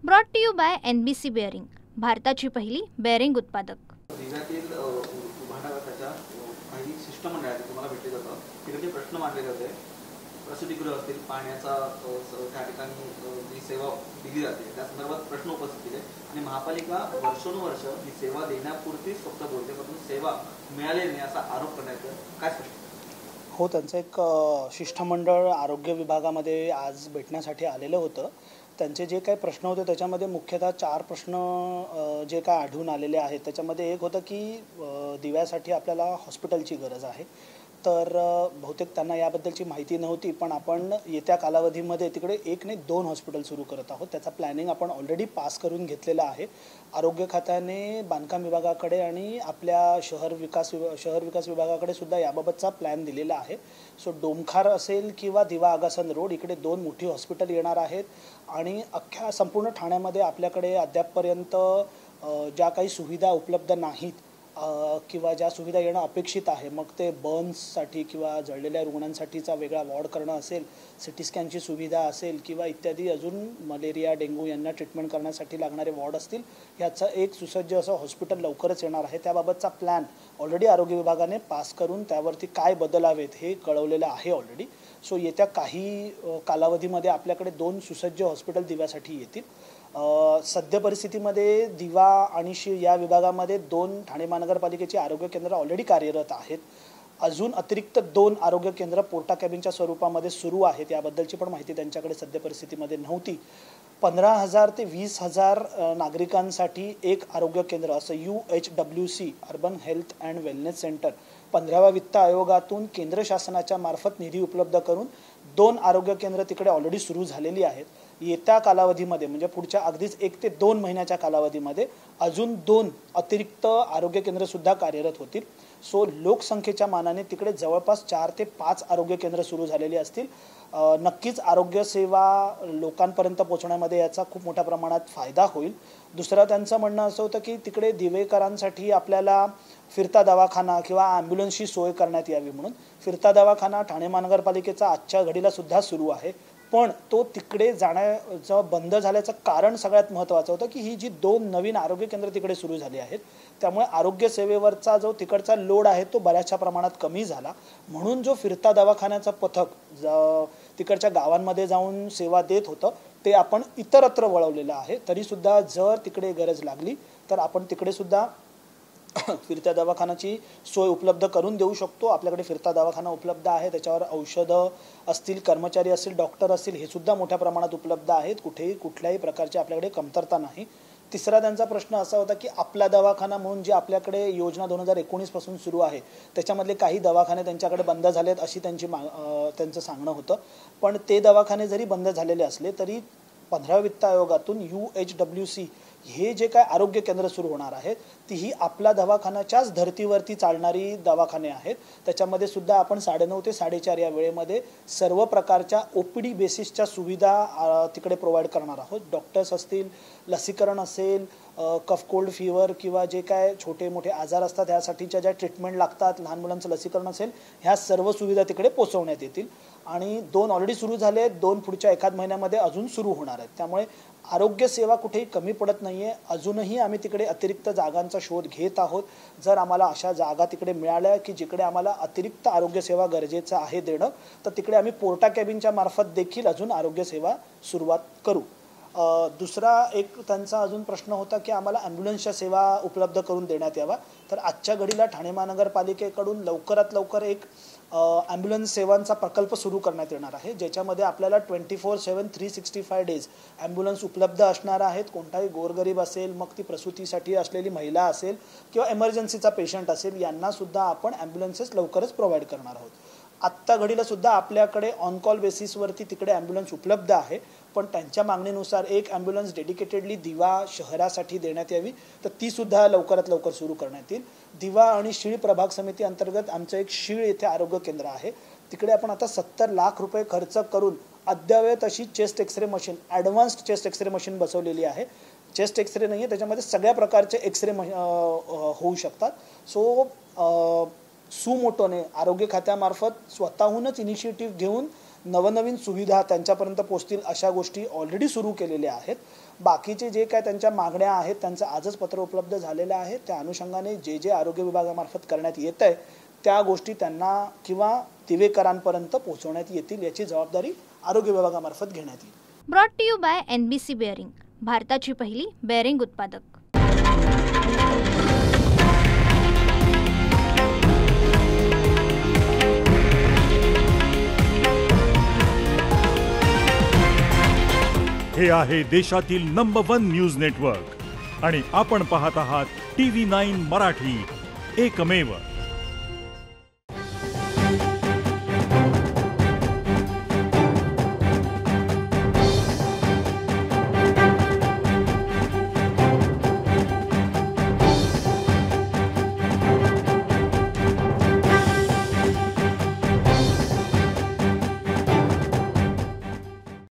Brought to you by NBC bearing, भारताची पहिली bearing उत्पादक। जिल्ह्यातील उभारण्याच्या काही शिष्टमंडळ आहेत तुम्हाला भेटले जातं, तिकडे प्रश्न मांडले जाते, प्रसूतिगृह असतील, पाण्याचा त्या ठिकाणी जी सेवा दिली जाते त्या संदर्भात प्रश्न उपस्थित केले आणि महापालिका वर्षानुवर्ष ही सेवा देण्यापुरतीच फक्त बोलते, परंतु सेवा मिळाली नाही असा आरोप करण्यात येतो। काय स्पष्ट? हो, त्यांचं एक शिष्टमंडळ आरोग्य विभागामध्ये आज भेटण्यासाठी आलेलं होतं। त्यांचे जे काही प्रश्न होते त्याच्यामध्ये मुख्यतः 4 प्रश्न जे काय आढळून आलेले आहेत त्याच्यामध्ये एक होतं की दिव्यासाठी आपल्याला हॉस्पिटलची गरज आहे। तर बहुतेक त्यांना याबद्दलची माहिती नव्हती, पण आपण येत्या कालावधीमध्ये तिकडे 1 नाही 2 हॉस्पिटल सुरू करत आहोत। त्याचा प्लॅनिंग आपण ऑलरेडी पास करून घेतलेला आहे। आरोग्य खात्याने बांधकाम विभागाकडे आणि आपल्या शहर विकास विभागाकडे सुद्धा याबाबतचा प्लॅन दिलेला आहे। सो डोमखार असेल किंवा दिवा आगासन रोड इकडे 2 मोठी हॉस्पिटल येणार आहेत आणि अख्ख्या संपूर्ण ठाण्यामध्ये आपल्याकडे अद्यापपर्यंत ज्या काही सुविधा उपलब्ध नाहीत किंवा ज्या सुविधा येणं अपेक्षित आहे, मग ते बर्न्ससाठी किंवा जळलेल्या रुग्णांसाठीचा वेगळा वॉर्ड करणं असेल, सिटी स्कॅनची सुविधा असेल किंवा इत्यादी अजून मलेरिया डेंग्यू यांना ट्रीटमेंट करण्यासाठी लागणारे वॉर्ड असतील, याचं एक सुसज्ज असं हॉस्पिटल लवकरच येणार आहे। त्याबाबतचा प्लॅन ऑलरेडी आरोग्य विभागाने पास करून त्यावरती काय बदल हवेत हे कळवलेलं आहे ऑलरेडी। सो येत्या काही कालावधीमध्ये आपल्याकडे 2 सुसज्ज हॉस्पिटल दिव्यासाठी येतील। सध्या परिस्थितीमध्ये दिवा आणि या विभागामध्ये 2 ठाणे महानगरपालिकेची आरोग्य केंद्र ऑलरेडी कार्यरत आहेत। अजून अतिरिक्त 2 आरोग्य केंद्र पोर्टा कॅबिनच्या स्वरूपामध्ये सुरू आहेत, याबद्दलची पण माहिती त्यांच्याकडे सध्या परिस्थितीमध्ये नव्हती। 15,000 ते 20,000 नागरिकांसाठी एक आरोग्य केंद्र असं UHWC urban health and wellness centre 15व्या वित्त आयोगातून केंद्र शासनाच्या मार्फत निधी उपलब्ध करून 2 आरोग्य केंद्र तिकडे ऑलरेडी सुरू झालेली आहेत। येत्या कालावधीमध्ये म्हणजे पुढच्या अगदीच 1 ते 2 महिन्याच्या कालावधीमध्ये अजून 2 अतिरिक्त आरोग्य केंद्र सुद्धा कार्यरत होतील। सो लोकसंख्येच्या मानाने तिकडे जवळपास 4 ते 5 आरोग्य केंद्र सुरू झालेली असतील। नक्कीच आरोग्य सेवा लोकांपर्यंत पोहोचण्यामध्ये याचा खूप मोठ्या प्रमाणात फायदा होईल। दुसरं त्यांचं म्हणणं असं होतं की तिकडे दिवेकरांसाठी आपल्याला फिरता दवाखाना किंवा ॲम्ब्युलन्सची सोय करण्यात यावी म्हणून। फिरता दवाखाना ठाणे महानगरपालिकेचा आजच्या घडीला सुद्धा सुरू आहे, पण तो तिकडे जाण्याचं बंद झाल्याचं कारण सगळ्यात महत्त्वाचं होतं की ही जी 2 नवीन आरोग्य केंद्र तिकडे सुरू झाली आहेत त्यामुळे आरोग्य सेवेवरचा जो तिकडचा लोड आहे तो बऱ्याचशा प्रमाणात कमी झाला। म्हणून जो फिरता दवाखान्याचं पथक तिकडच्या गावांमध्ये जाऊन सेवा देत होतं ते आपण इतरत्र वळवलेलं आहे। तरीसुद्धा जर तिकडे गरज लागली तर आपण तिकडे सुद्धा फिरत्या दवाखान्याची सोय उपलब्ध करून देऊ शकतो। आपल्याकडे फिरता दवाखाना उपलब्ध आहे, त्याच्यावर औषधं असतील, कर्मचारी असतील, डॉक्टर असतील, हे सुद्धा मोठ्या प्रमाणात उपलब्ध आहेत। कुठल्याही प्रकारची आपल्याकडे कमतरता नाही। तिसरा त्यांचा प्रश्न असा होता की आपला दवाखाना म्हणून जी आपल्याकडे योजना 2019 पासून सुरू आहे त्याच्यामधले काही दवाखाने त्यांच्याकडे बंद झालेत अशी त्यांचं सांगणं होतं। पण ते दवाखाने जरी बंद झालेले असले तरी 15व्या वित्त आयोगातून UHWC हे जे काय आरोग्य केंद्र सुरू होणार आहेत तीही आपला दवाखान्याच्याच धर्तीवरती चालणारी दवाखाने आहेत। त्याच्यामध्ये सुद्धा आपण 9:30 ते 4:30 या वेळेमध्ये सर्व प्रकारच्या OPD बेसिसच्या सुविधा तिकडे प्रोव्हाइड करणार आहोत। डॉक्टर्स असतील, लसीकरण असेल, कफ कोल्ड फीवर किंवा जे काय छोटे मोठे आजार असतात यासाठीच्या ज्या ट्रीटमेंट लागतात, लहान मुलांचं लसीकरण असेल, ह्या सर्व सुविधा तिकडे पोहोचवण्यात येतील। आणि 2 ऑलरेडी सुरू झाले आहेत, 2 पुढच्या एखाद महिन्यामध्ये अजून सुरू होणार आहेत। त्यामुळे आरोग्य सेवा कुठेही कमी पडत नाही आहे। अजूनही आम्ही तिकडे अतिरिक्त जागांचा शोध घेत आहोत। जर आम्हाला अशा जागा तिकडे मिळाल्या की जिकडे आम्हाला अतिरिक्त आरोग्य सेवा गरजेचं आहे देणं, तर तिकडे आम्ही पोर्टा कॅबिनच्या मार्फत देखील अजून आरोग्य सेवा सुरुवात करू। दुसरा एक त्यांचा अजून प्रश्न होता की आम्हाला ॲम्ब्युलन्सच्या सेवा उपलब्ध करून देण्यात यावा। तर आजच्या घडीला ठाणे महानगरपालिकेकडून लवकरात लवकर एक ॲम्ब्युलन्स सेवांचा प्रकल्प सुरू करण्यात येणार आहे, ज्याच्यामध्ये आपल्याला 24/7 365 डेज ॲम्ब्युलन्स उपलब्ध असणार आहेत। कोणताही गोरगरीब असेल, मग ती प्रसूतीसाठी असलेली महिला असेल किंवा एमर्जन्सीचा पेशंट असेल, यांनासुद्धा आपण ॲम्ब्युलन्सेस लवकरच प्रोव्हाइड करणार आहोत। आत्ता घडीला सुद्धा आपल्याकडे ऑन कॉल बेसिसवरती तिकडे ॲम्ब्युलन्स उपलब्ध आहे, पण त्यांच्या मागणीनुसार एक ॲम्ब्युलन्स डेडिकेटेडली दिवा शहरासाठी देण्यात यावी, तर ती सुद्धा लवकरात लवकर सुरू करण्यात येईल। दिवा आणि शीळ प्रभाग समिती अंतर्गत आमचं एक शीळ येथे आरोग्य केंद्र आहे, तिकडे आपण आता 70 लाख रुपये खर्च करून अद्ययावत अशी chest x-ray machine, advanced chest x-ray machine बसवलेली आहे। चेस्ट एक्सरे नाही आहे, त्याच्यामध्ये सगळ्या प्रकारचे एक्सरे होऊ शकतात। सो सुमोटोने आरोग्य खात्यामार्फत स्वतःहूनच इनिशिएटिव्ह घेऊन नवनवीन सुविधा त्यांच्यापर्यंत पोहोचतील अशा गोष्टी ऑलरेडी सुरू केलेल्या आहेत। बाकीचे जे काय त्यांच्या मागण्या आहेत त्यांचं आजच पत्र उपलब्ध झालेलं आहे. त्या अनुषंगाने जे जे आरोग्य विभागामार्फत करण्यात येत आहे त्या गोष्टी त्यांना किंवा दिवेकरांपर्यंत पोहोचवण्यात येतील, याची जबाबदारी आरोग्य विभागामार्फत घेण्यात येईल. Brought to you by NBC bearing, भारताची पहिली बेअरिंग उत्पादक. हे आहे देशातील नंबर 1 न्यूज नेटवर्क आणि आपण पाहत आहात TV9 मराठी, एकमेव.